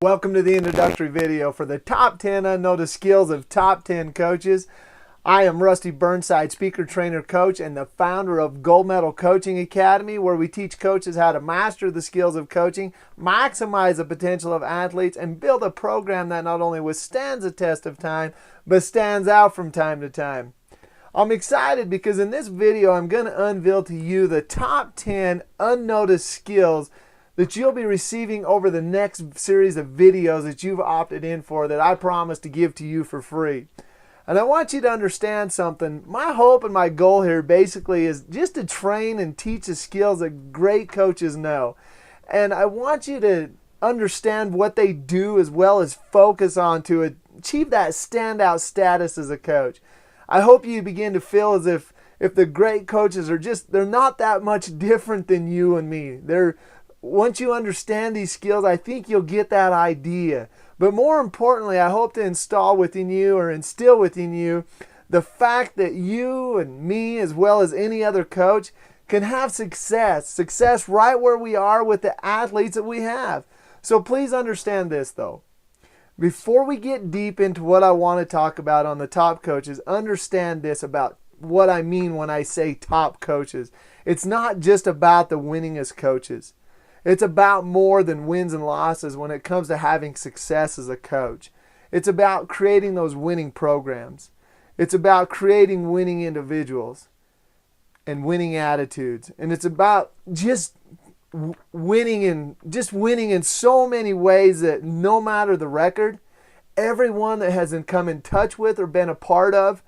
Welcome to the introductory video for the top 10 unnoticed skills of top 10 coaches. I am Rusty Burnside, speaker, trainer, coach, and the founder of Gold Medal Coaching Academy, where we teach coaches how to master the skills of coaching, maximize the potential of athletes, and build a program that not only withstands the test of time, but stands out from time to time. I'm excited because in this video, I'm going to unveil to you the top 10 unnoticed skills that you'll be receiving over the next series of videos that you've opted in for that I promise to give to you for free. And I want you to understand something. My hope and my goal here basically is just to train and teach the skills that great coaches know. And I want you to understand what they do as well as focus on to achieve that standout status as a coach. I hope you begin to feel as if the great coaches are they're not that much different than you and me. Once you understand these skills, I think you'll get that idea. But more importantly, I hope to instill within you the fact that you and me, as well as any other coach, can have success right where we are with the athletes that we have. So please understand this though. Before we get deep into what I want to talk about on the top coaches, understand this about what I mean when I say top coaches. It's not just about the winningest coaches. It's about more than wins and losses when it comes to having success as a coach. It's about creating those winning programs. It's about creating winning individuals and winning attitudes. And it's about just winning in so many ways that no matter the record, everyone that has come in touch with or been a part of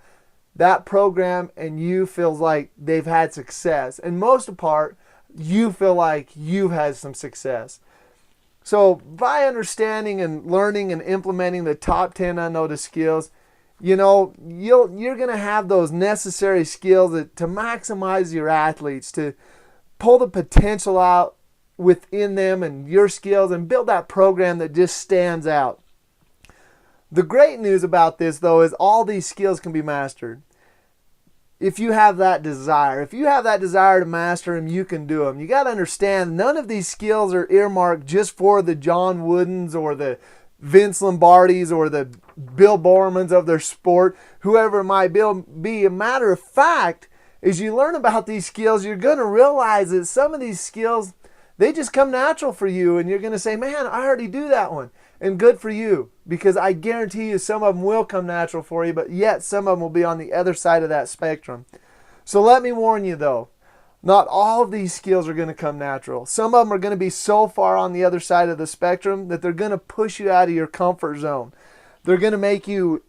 that program and you feels like they've had success. And most of part, you feel like you've had some success. So by understanding and learning and implementing the top 10 unnoticed skills, you're going to have those necessary skills to maximize your athletes, to pull the potential out within them and your skills and build that program that just stands out. The great news about this though is all these skills can be mastered. If you have that desire to master them, you can do them. You got to understand, none of these skills are earmarked just for the John Woodens or the Vince Lombardis or the Bill Bormans of their sport, whoever it might be. A matter of fact, as you learn about these skills, you're going to realize that some of these skills, they just come natural for you, and you're going to say, man, I already do that one. And good for you, because I guarantee you some of them will come natural for you, but yet some of them will be on the other side of that spectrum. So let me warn you though, not all of these skills are going to come natural. Some of them are going to be so far on the other side of the spectrum that they're going to push you out of your comfort zone. They're going to make you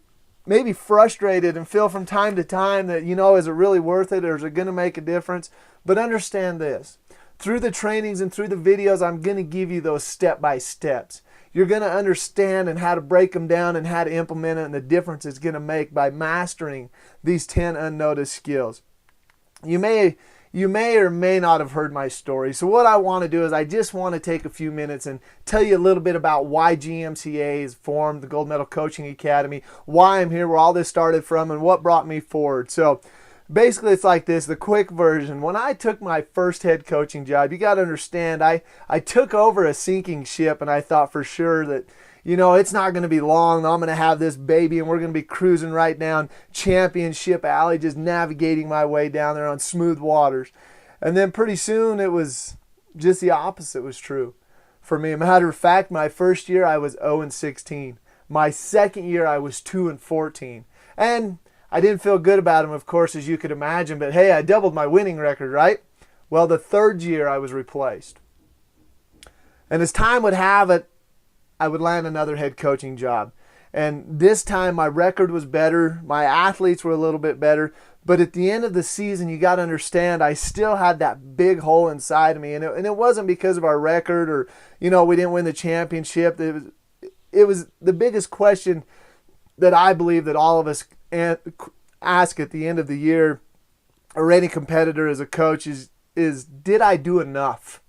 maybe frustrated and feel from time to time that, is it really worth it, or is it going to make a difference? But understand this, through the trainings and through the videos, I'm going to give you those step-by-steps. You're going to understand and how to break them down and how to implement it and the difference it's going to make by mastering these 10 unnoticed skills. You may or may not have heard my story. So what I want to do is I just want to take a few minutes and tell you a little bit about why GMCA is formed, the Gold Medal Coaching Academy, why I'm here, where all this started from, and what brought me forward. So basically, it's like this, the quick version. When I took my first head coaching job, you got to understand, I took over a sinking ship, and I thought for sure that, it's not going to be long. I'm going to have this baby, and we're going to be cruising right down Championship Alley, just navigating my way down there on smooth waters. And then pretty soon, it was just the opposite was true for me. As a matter of fact, my first year, I was 0-16. My second year, I was 2-14. And I didn't feel good about him, of course, as you could imagine, but hey, I doubled my winning record, right? Well, the third year I was replaced. And as time would have it, I would land another head coaching job. And this time my record was better, my athletes were a little bit better, but at the end of the season, you got to understand, I still had that big hole inside of me, and it wasn't because of our record or, we didn't win the championship. It was the biggest question that I believe that all of us ask at the end of the year, or any competitor as a coach, is did I do enough?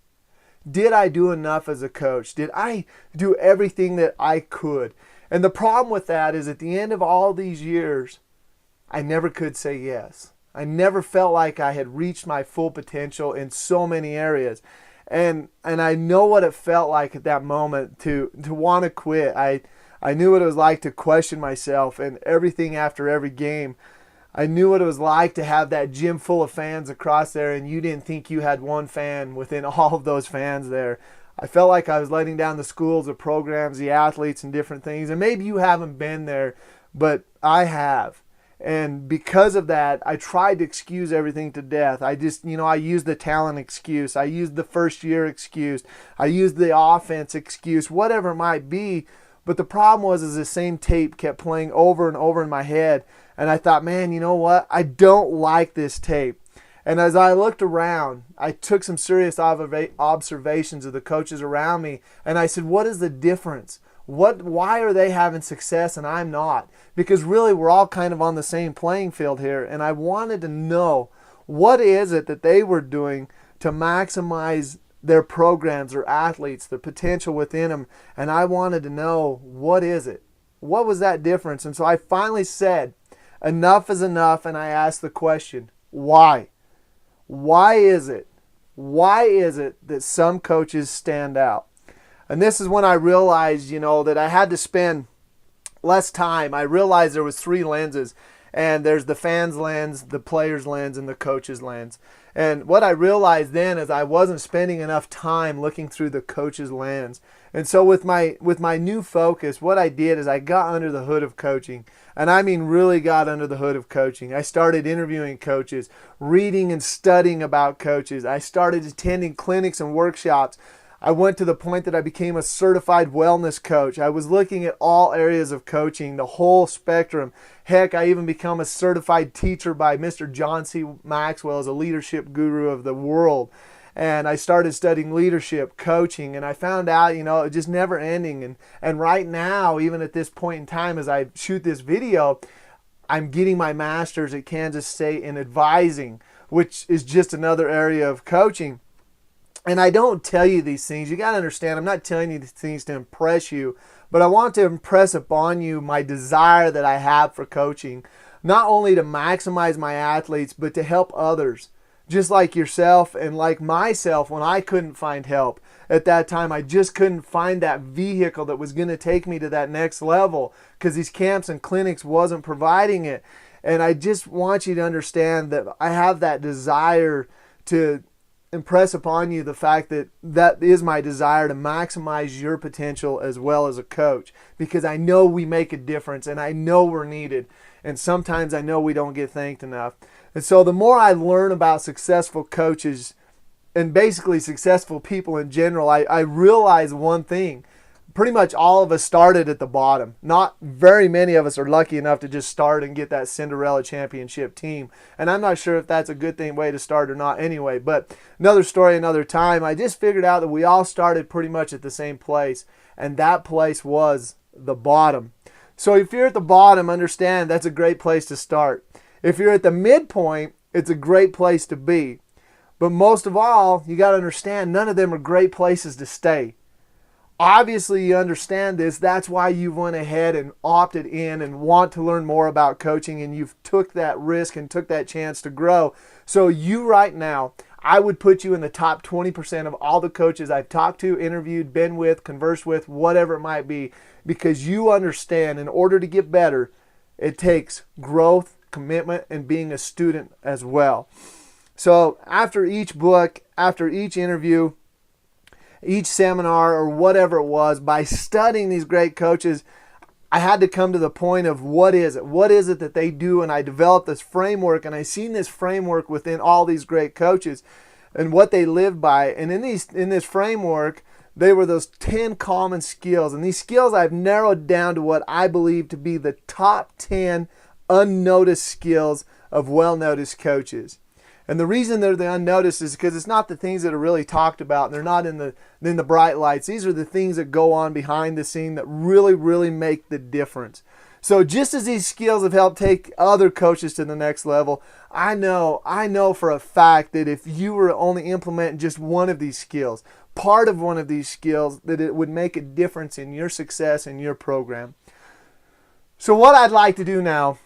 Did I do enough as a coach? Did I do everything that I could? And the problem with that is at the end of all these years, I never could say yes. I never felt like I had reached my full potential in so many areas. And I know what it felt like at that moment to want to quit. I knew what it was like to question myself and everything after every game. I knew what it was like to have that gym full of fans across there and you didn't think you had one fan within all of those fans there. I felt like I was letting down the schools, the programs, the athletes, and different things. And maybe you haven't been there, but I have. And because of that, I tried to excuse everything to death. I used the talent excuse. I used the first year excuse. I used the offense excuse, whatever it might be. But the problem was the same tape kept playing over and over in my head. And I thought, man, you know what? I don't like this tape. And as I looked around, I took some serious observations of the coaches around me. And I said, what is the difference? Why are they having success and I'm not? Because really we're all kind of on the same playing field here. And I wanted to know, what is it that they were doing to maximize their programs or athletes, the potential within them? And I wanted to know, what is it? What was that difference? And so I finally said, enough is enough. And I asked the question, why? Why is it? Why is it that some coaches stand out? And this is when I realized, that I had to spend less time. I realized there was 3 lenses. And there's the fans' lens, the players' lens, and the coach's lens. And what I realized then is I wasn't spending enough time looking through the coach's lens. And so with my new focus, what I did is I got under the hood of coaching. And I mean really got under the hood of coaching. I started interviewing coaches, reading and studying about coaches. I started attending clinics and workshops. I went to the point that I became a certified wellness coach. I was looking at all areas of coaching, the whole spectrum. Heck, I even become a certified teacher by Mr. John C. Maxwell as a leadership guru of the world. And I started studying leadership, coaching, and I found out, it just never ending. And right now, even at this point in time, as I shoot this video, I'm getting my master's at Kansas State in advising, which is just another area of coaching. And I don't tell you these things. You got to understand, I'm not telling you these things to impress you, but I want to impress upon you my desire that I have for coaching, not only to maximize my athletes, but to help others, just like yourself and like myself when I couldn't find help. At that time, I just couldn't find that vehicle that was going to take me to that next level because these camps and clinics wasn't providing it. And I just want you to understand that I have that desire to impress upon you the fact that that is my desire to maximize your potential as well as a coach, because I know we make a difference and I know we're needed, and sometimes I know we don't get thanked enough. And so the more I learn about successful coaches and basically successful people in general, I realize one thing. Pretty much all of us started at the bottom. Not very many of us are lucky enough to just start and get that Cinderella championship team. And I'm not sure if that's a good way to start or not anyway. But another story, another time. I just figured out that we all started pretty much at the same place. And that place was the bottom. So if you're at the bottom, understand that's a great place to start. If you're at the midpoint, it's a great place to be. But most of all, you got to understand, none of them are great places to stay. Obviously, you understand this. That's why you went ahead and opted in and want to learn more about coaching, and you've took that risk and took that chance to grow. So you right now, I would put you in the top 20% of all the coaches I've talked to, interviewed, been with, conversed with, whatever it might be, because you understand in order to get better, it takes growth, commitment, and being a student as well. So after each book, after each interview, each seminar or whatever it was, by studying these great coaches, I had to come to the point of what is it? What is it that they do? And I developed this framework, and I seen this framework within all these great coaches and what they lived by. And in this framework, they were those 10 common skills. And these skills I've narrowed down to what I believe to be the top 10 unnoticed skills of well-noticed coaches. And the reason they're the unnoticed is because it's not the things that are really talked about. They're not in the bright lights. These are the things that go on behind the scene that really, really make the difference. So just as these skills have helped take other coaches to the next level, I know for a fact that if you were only implementing just one of these skills, part of one of these skills, that it would make a difference in your success in your program. So what I'd like to do now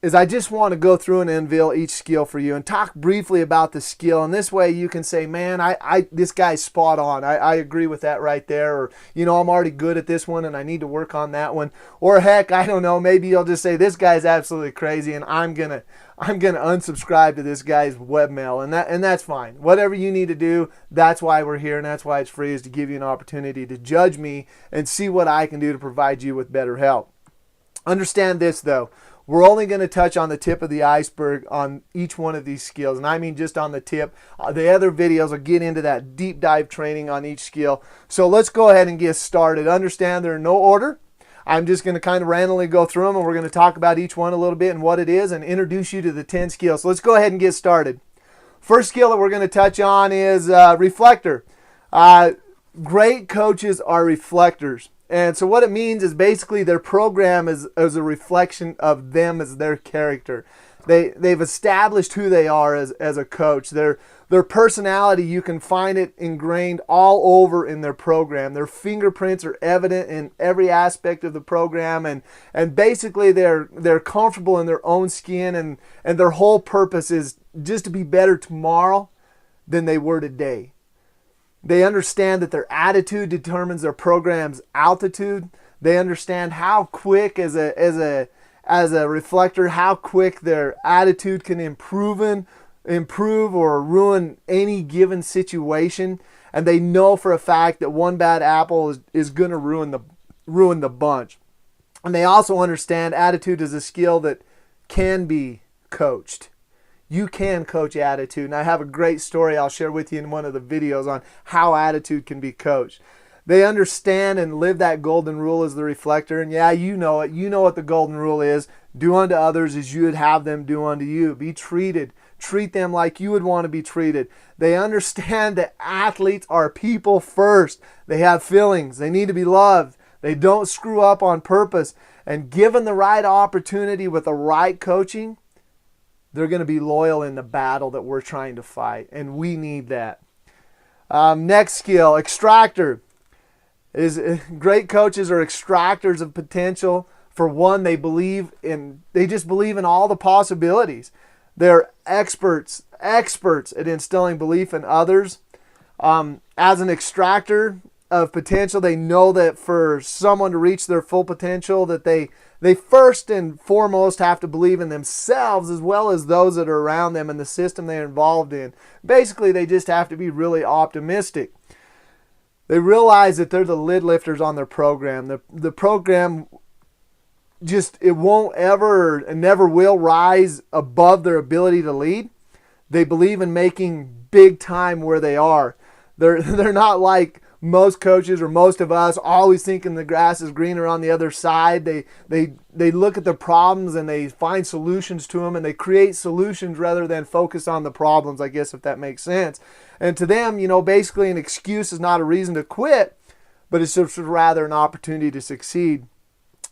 is I just want to go through and unveil each skill for you and talk briefly about the skill. And this way you can say, man, this guy's spot on. I agree with that right there. Or, I'm already good at this one and I need to work on that one. Or heck, I don't know, maybe you'll just say, this guy's absolutely crazy and I'm gonna unsubscribe to this guy's webmail. And that's fine. Whatever you need to do, that's why we're here and that's why it's free, is to give you an opportunity to judge me and see what I can do to provide you with better help. Understand this though. We're only going to touch on the tip of the iceberg on each one of these skills. And I mean just on the tip. The other videos will get into that deep dive training on each skill. So let's go ahead and get started. Understand they're in no order. I'm just going to kind of randomly go through them and we're going to talk about each one a little bit and what it is and introduce you to the 10 skills. So let's go ahead and get started. First skill that we're going to touch on is reflector. Great coaches are reflectors. And so what it means is basically their program is a reflection of them as their character. They've established who they are as a coach. Their personality, you can find it ingrained all over in their program. Their fingerprints are evident in every aspect of the program, and basically they're comfortable in their own skin, and their whole purpose is just to be better tomorrow than they were today. They understand that their attitude determines their program's altitude. They understand how quick as a reflector, how quick their attitude can improve or ruin any given situation. And they know for a fact that one bad apple is going to ruin the bunch. And they also understand attitude is a skill that can be coached. You can coach attitude, and I have a great story I'll share with you in one of the videos on how attitude can be coached. They understand and live that golden rule as the reflector, and yeah, you know it. You know what the golden rule is. Do unto others as you would have them do unto you. Be treated. Treat them like you would want to be treated. They understand that athletes are people first. They have feelings. They need to be loved. They don't screw up on purpose. And given the right opportunity with the right coaching, they're going to be loyal in the battle that we're trying to fight, and we need that. Next skill, extractor. Great coaches are extractors of potential. For one, they just believe in all the possibilities. They're experts at instilling belief in others. As an extractor of potential, they know that for someone to reach their full potential, that they first and foremost have to believe in themselves as well as those that are around them and the system they're involved in. Basically, they just have to be really optimistic. They realize that they're the lid lifters on their program. The program it won't ever and never will rise above their ability to lead. They believe in making big time where they are. They're not like most coaches or most of us always thinking the grass is greener on the other side. They look at the problems and they find solutions to them, and they create solutions rather than focus on the problems, I guess, if that makes sense. And to them, basically an excuse is not a reason to quit, but it's just rather an opportunity to succeed.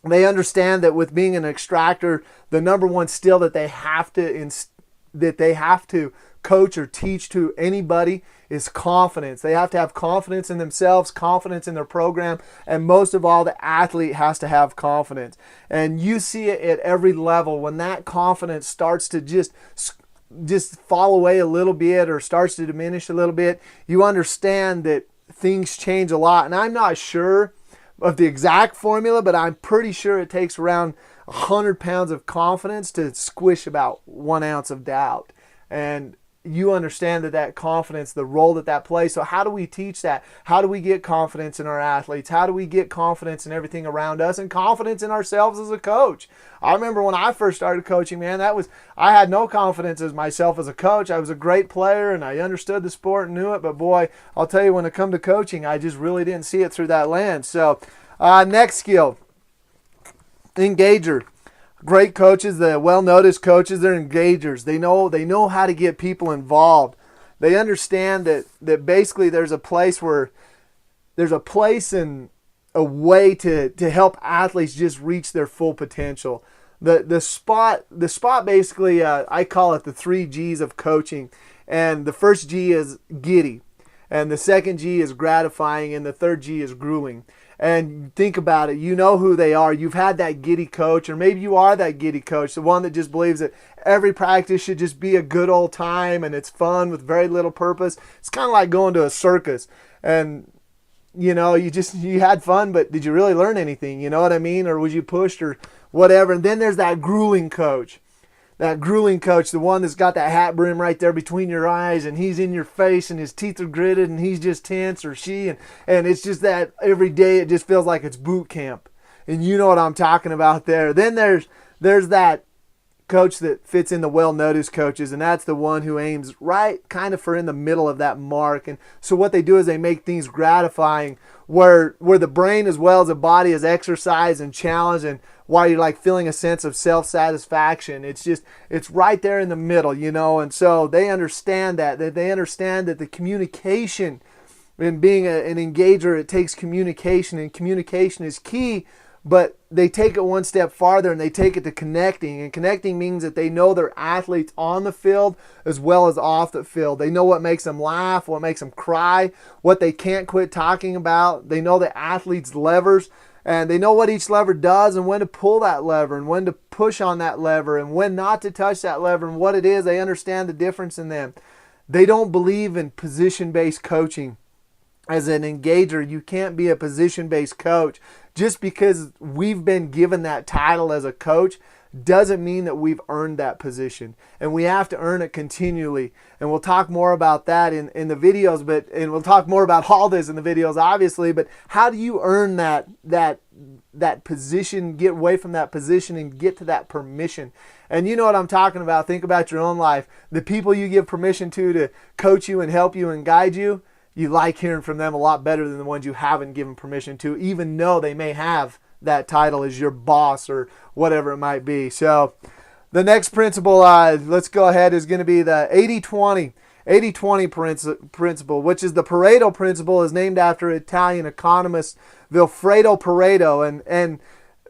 They understand that with being an extractor, the number one skill that they have to coach or teach to anybody is confidence. They have to have confidence in themselves, confidence in their program, and most of all, the athlete has to have confidence. And you see it at every level. When that confidence starts to just fall away a little bit or starts to diminish a little bit, you understand that things change a lot. And I'm not sure of the exact formula, but I'm pretty sure it takes around 100 pounds of confidence to squish about 1 ounce of doubt. And you understand that confidence, the role that plays. So how do we teach that? How do we get confidence in our athletes? How do we get confidence in everything around us and confidence in ourselves as a coach? I remember when I first started coaching, man, I had no confidence as myself as a coach. I was a great player and I understood the sport and knew it, but boy, I'll tell you, when it come to coaching, I just really didn't see it through that lens. So next skill, engager. Great coaches, the well-noticed coaches, they're engagers. They know how to get people involved. They understand that basically there's a place and a way to help athletes just reach their full potential. The spot basically, I call it the 3 G's of coaching. And the first G is giddy. And the second G is gratifying, and the third G is grueling. And think about it. You know who they are. You've had that giddy coach, or maybe you are that giddy coach, the one that just believes that every practice should just be a good old time and it's fun with very little purpose. It's kind of like going to a circus. And you know, you had fun, but did you really learn anything? You know what I mean? Or was you pushed or whatever? And then there's that grueling coach. That grueling coach, the one that's got that hat brim right there between your eyes, and he's in your face and his teeth are gritted and he's just tense, or she, and it's just that every day it just feels like it's boot camp. And you know what I'm talking about there. Then there's that coach that fits in the well-noticed coaches, and that's the one who aims right kind of for in the middle of that mark. And so what they do is they make things gratifying where the brain as well as the body is exercised and challenged, and while you're like feeling a sense of self-satisfaction. It's right there in the middle, you know. And so they understand that the communication, in being an engager, it takes communication, and communication is key. But they take it one step farther and they take it to connecting. And connecting means that they know their athletes on the field as well as off the field. They know what makes them laugh, what makes them cry, what they can't quit talking about. They know the athlete's levers, and they know what each lever does and when to pull that lever and when to push on that lever and when not to touch that lever and what it is. They understand the difference in them. They don't believe in position-based coaching. As an engager, you can't be a position-based coach. Just because we've been given that title as a coach doesn't mean that we've earned that position. And we have to earn it continually. And we'll talk more about that in the videos, and we'll talk more about all this in the videos, obviously. But how do you earn that position, get away from that position and get to that permission? And you know what I'm talking about. Think about your own life. The people you give permission to coach you and help you and guide you, you like hearing from them a lot better than the ones you haven't given permission to, even though they may have that title as your boss or whatever it might be. So the next principle, let's go ahead, is going to be the 80-20 principle, which is the Pareto principle, is named after Italian economist Vilfredo Pareto. And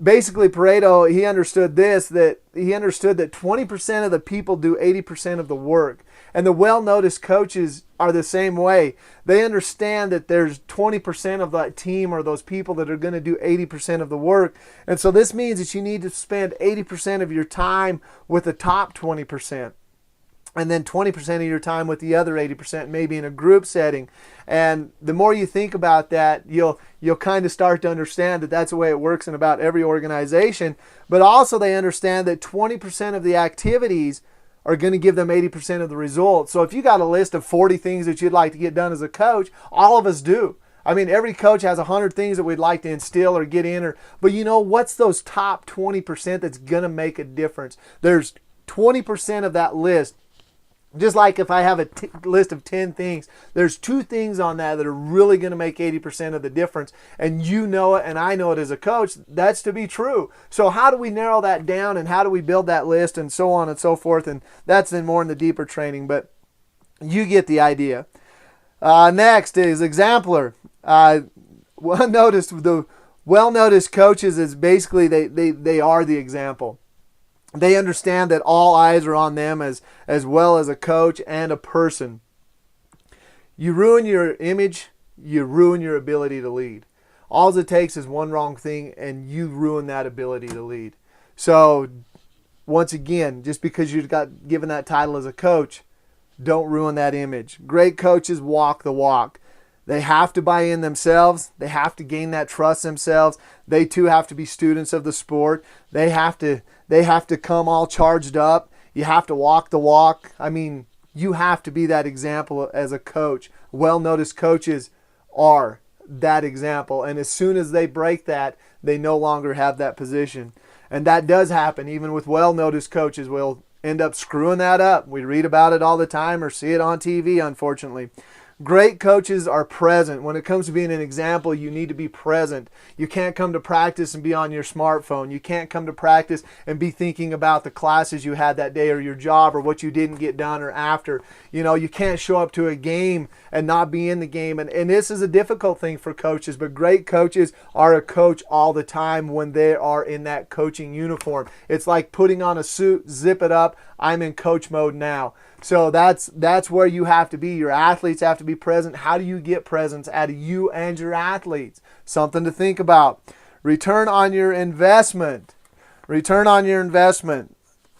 basically Pareto, he understood that 20% of the people do 80% of the work. And the well-noticed coaches are the same way. They understand that there's 20% of that team or those people that are going to do 80% of the work. And so this means that you need to spend 80% of your time with the top 20%. And then 20% of your time with the other 80%, maybe in a group setting. And the more you think about that, you'll kind of start to understand that that's the way it works in about every organization. But also they understand that 20% of the activities are going to give them 80% of the results. So if you got a list of 40 things that you'd like to get done as a coach, all of us do. I mean, every coach has 100 things that we'd like to instill or get in. But you know, what's those top 20% that's going to make a difference? There's 20% of that list. Just like if I have a list of 10 things, there's 2 things on that that are really going to make 80% of the difference. And you know it, and I know it as a coach. That's to be true. So how do we narrow that down, and how do we build that list, and so on and so forth? And that's then more in the deeper training, but you get the idea. Next is exemplar. The well-noticed coaches is basically they are the example. They understand that all eyes are on them as well as a coach and a person. You ruin your image, you ruin your ability to lead. All it takes is one wrong thing and you ruin that ability to lead. So once again, just because you got given that title as a coach, don't ruin that image. Great coaches walk the walk. They have to buy in themselves. They have to gain that trust themselves. They too have to be students of the sport. They have to come all charged up. You have to walk the walk. I mean, you have to be that example as a coach. Well-noticed coaches are that example. And as soon as they break that, they no longer have that position. And that does happen. Even with well-noticed coaches, will end up screwing that up. We read about it all the time or see it on TV, unfortunately. Great coaches are present. When it comes to being an example, you need to be present. You can't come to practice and be on your smartphone. You can't come to practice and be thinking about the classes you had that day or your job or what you didn't get done or after. You know, you can't show up to a game and not be in the game. And this is a difficult thing for coaches, but great coaches are a coach all the time when they are in that coaching uniform. It's like putting on a suit, zip it up. I'm in coach mode now. So that's where you have to be. Your athletes have to be present. How do you get presence out of you and your athletes? Something to think about. Return on your investment. Return on your investment.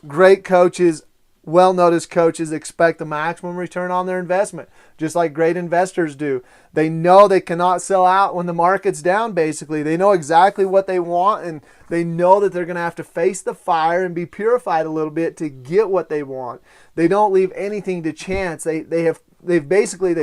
Great coaches, well-noticed coaches expect the maximum return on their investment, just like great investors do. They know they cannot sell out when the market's down, basically. They know exactly what they want, and they know that they're going to have to face the fire and be purified a little bit to get what they want. They don't leave anything to chance. They've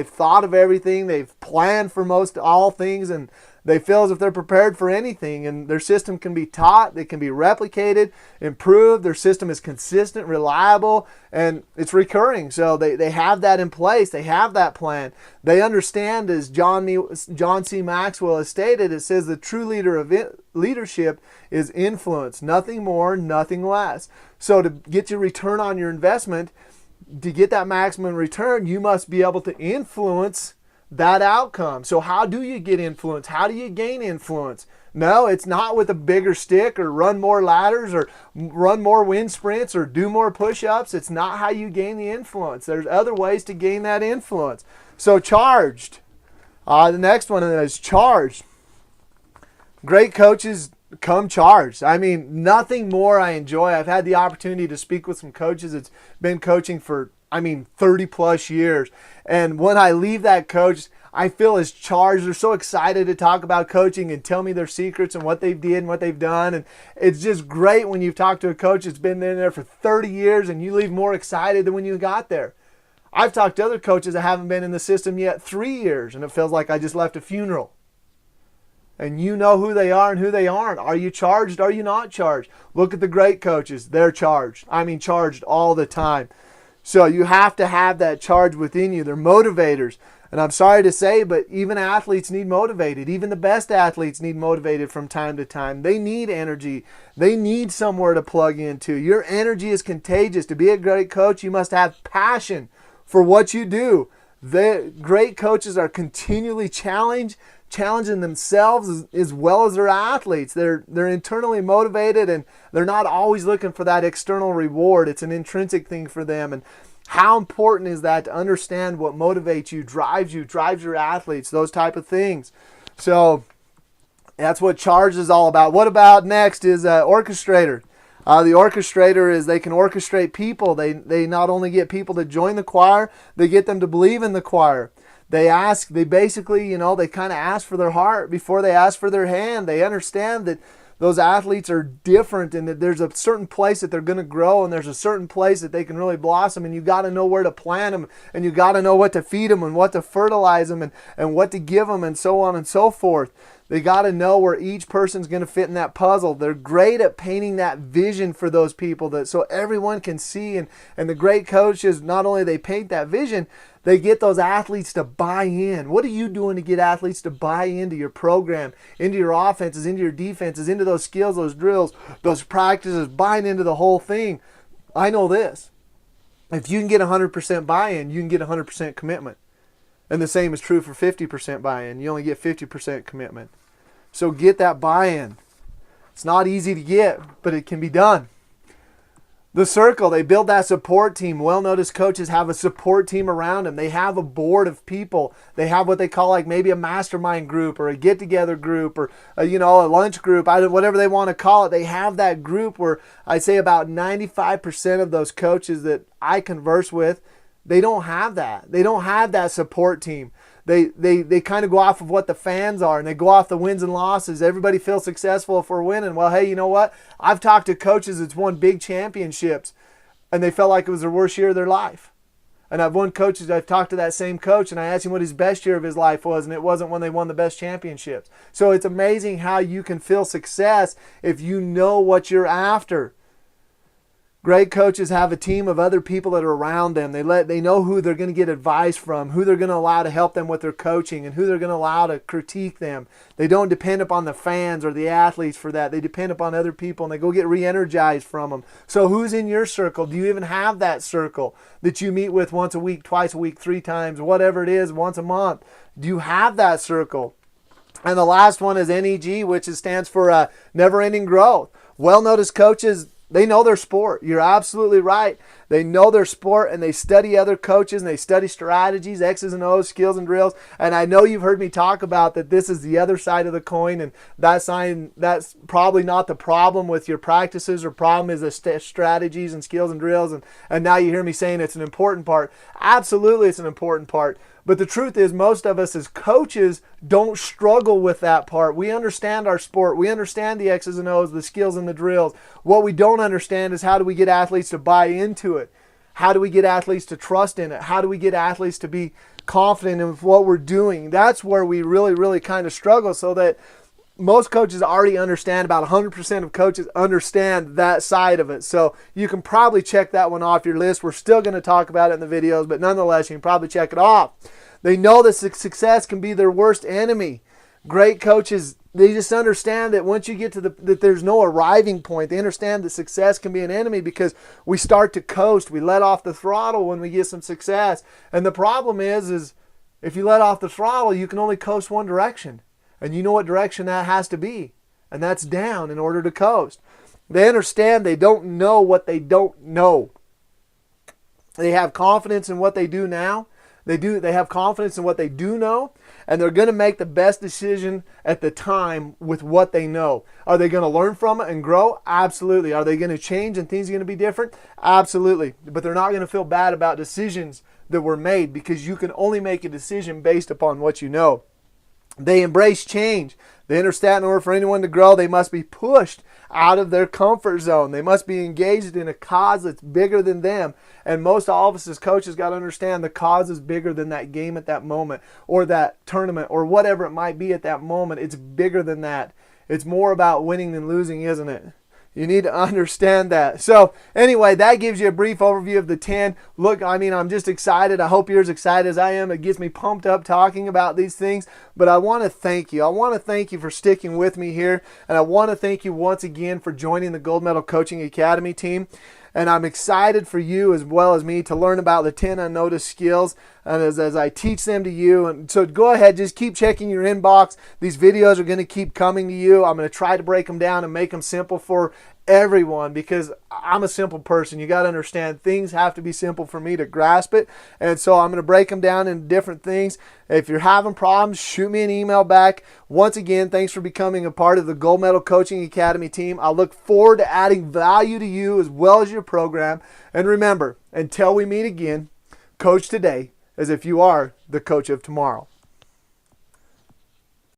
thought of everything. They've planned for most all things, and they feel as if they're prepared for anything, and their system can be taught, it can be replicated, improved. Their system is consistent, reliable, and it's recurring. So they have that in place. They have that plan. They understand, as John C. Maxwell has stated, it says the true leader of leadership is influence, nothing more, nothing less. So to get your return on your investment, to get that maximum return, you must be able to influence that outcome. So how do you get influence? How do you gain influence? No, it's not with a bigger stick or run more ladders or run more wind sprints or do more push-ups. It's not how you gain the influence. There's other ways to gain that influence. So charged. The next one is charged. Great coaches come charged. I mean, nothing more I enjoy. I've had the opportunity to speak with some coaches that's been coaching for 30 plus years. And when I leave that coach, I feel as charged. They're so excited to talk about coaching and tell me their secrets and what they've did and what they've done. And it's just great when you've talked to a coach that's been in there for 30 years and you leave more excited than when you got there. I've talked to other coaches that haven't been in the system yet 3 years, and it feels like I just left a funeral. And you know who they are and who they aren't. Are you charged? Are you not charged? Look at the great coaches. They're charged. Charged all the time. So you have to have that charge within you. They're motivators. And I'm sorry to say, but even athletes need motivated. Even the best athletes need motivated from time to time. They need energy. They need somewhere to plug into. Your energy is contagious. To be a great coach, you must have passion for what you do. The great coaches are continually challenging themselves as well as their athletes. They're internally motivated, and they're not always looking for that external reward. It's an intrinsic thing for them. And how important is that to understand what motivates you, drives your athletes, those type of things. So that's what charge is all about. What about next is orchestrator. The orchestrator is they can orchestrate people. They not only get people to join the choir, they get them to believe in the choir. They basically, they kind of ask for their heart before they ask for their hand. They understand that those athletes are different and that there's a certain place that they're going to grow and there's a certain place that they can really blossom, and you got to know where to plant them, and you got to know what to feed them and what to fertilize them and what to give them, and so on and so forth. They got to know where each person's going to fit in that puzzle. They're great at painting that vision for those people so everyone can see. And the great coaches, not only they paint that vision, they get those athletes to buy in. What are you doing to get athletes to buy into your program, into your offenses, into your defenses, into those skills, those drills, those practices, buying into the whole thing? I know this. If you can get 100% buy-in, you can get 100% commitment. And the same is true for 50% buy-in. You only get 50% commitment. So get that buy-in. It's not easy to get, but it can be done. The circle, they build that support team. Well-noticed coaches have a support team around them. They have a board of people. They have what they call like maybe a mastermind group or a get-together group or a lunch group, whatever they want to call it. They have that group where I say about 95% of those coaches that I converse with, they don't have that. They don't have that support team. They kind of go off of what the fans are, and they go off the wins and losses. Everybody feels successful if we're winning. Well, hey, you know what? I've talked to coaches that's won big championships, and they felt like it was their worst year of their life. And I've talked to that same coach, and I asked him what his best year of his life was, and it wasn't when they won the best championships. So it's amazing how you can feel success if you know what you're after. Great coaches have a team of other people that are around them. They know who they're going to get advice from, who they're going to allow to help them with their coaching, and who they're going to allow to critique them. They don't depend upon the fans or the athletes for that. They depend upon other people, and they go get re-energized from them. So who's in your circle? Do you even have that circle that you meet with once a week, twice a week, 3 times, whatever it is, once a month? Do you have that circle? And the last one is NEG, which stands for never-ending growth. Well-noticed coaches, They know their sport. You're absolutely right. They know their sport, and they study other coaches, and they study strategies, X's and O's, skills and drills. And I know you've heard me talk about that this is the other side of the coin, and that's probably not the problem with your practices, or problem is the strategies and skills and drills. And now you hear me saying it's an important part. Absolutely, it's an important part. But the truth is, most of us as coaches don't struggle with that part. We understand our sport. We understand the X's and O's, the skills and the drills. What we don't understand is how do we get athletes to buy into it? How do we get athletes to trust in it? How do we get athletes to be confident in what we're doing? That's where we really, really kind of struggle, so that most coaches already understand, about 100% of coaches understand that side of it. So you can probably check that one off your list. We're still going to talk about it in the videos, but nonetheless, you can probably check it off. They know that success can be their worst enemy. Great coaches, they just understand that once you get to that there's no arriving point. They understand that success can be an enemy because we start to coast. We let off the throttle when we get some success. And the problem is if you let off the throttle, you can only coast one direction. And you know what direction that has to be. And that's down in order to coast. They understand they don't know what they don't know. They have confidence in what they do now. They have confidence in what they do know, and they're going to make the best decision at the time with what they know. Are they going to learn from it and grow? Absolutely. Are they going to change and things are going to be different? Absolutely. But they're not going to feel bad about decisions that were made, because you can only make a decision based upon what you know. They embrace change. They understand in order for anyone to grow, they must be pushed out of their comfort zone. They must be engaged in a cause that's bigger than them. And most all of us as coaches got to understand the cause is bigger than that game at that moment, or that tournament, or whatever it might be at that moment. It's bigger than that. It's more about winning than losing, isn't it? You need to understand that. So anyway, that gives you a brief overview of the 10. Look, I mean, I'm just excited. I hope you're as excited as I am. It gets me pumped up talking about these things. But I want to thank you. I want to thank you for sticking with me here. And I want to thank you once again for joining the Gold Medal Coaching Academy team. And I'm excited for you as well as me to learn about the 10 unnoticed skills, and as I teach them to you. And so go ahead, just keep checking your inbox. These videos are going to keep coming to you. I'm going to try to break them down and make them simple for everyone, because I'm a simple person. You got to understand, things have to be simple for me to grasp it. And so I'm going to break them down into different things. If you're having problems, shoot me an email back. Once again, thanks for becoming a part of the Gold Medal Coaching Academy team. I look forward to adding value to you as well as your program. And remember, until we meet again, coach today as if you are the coach of tomorrow.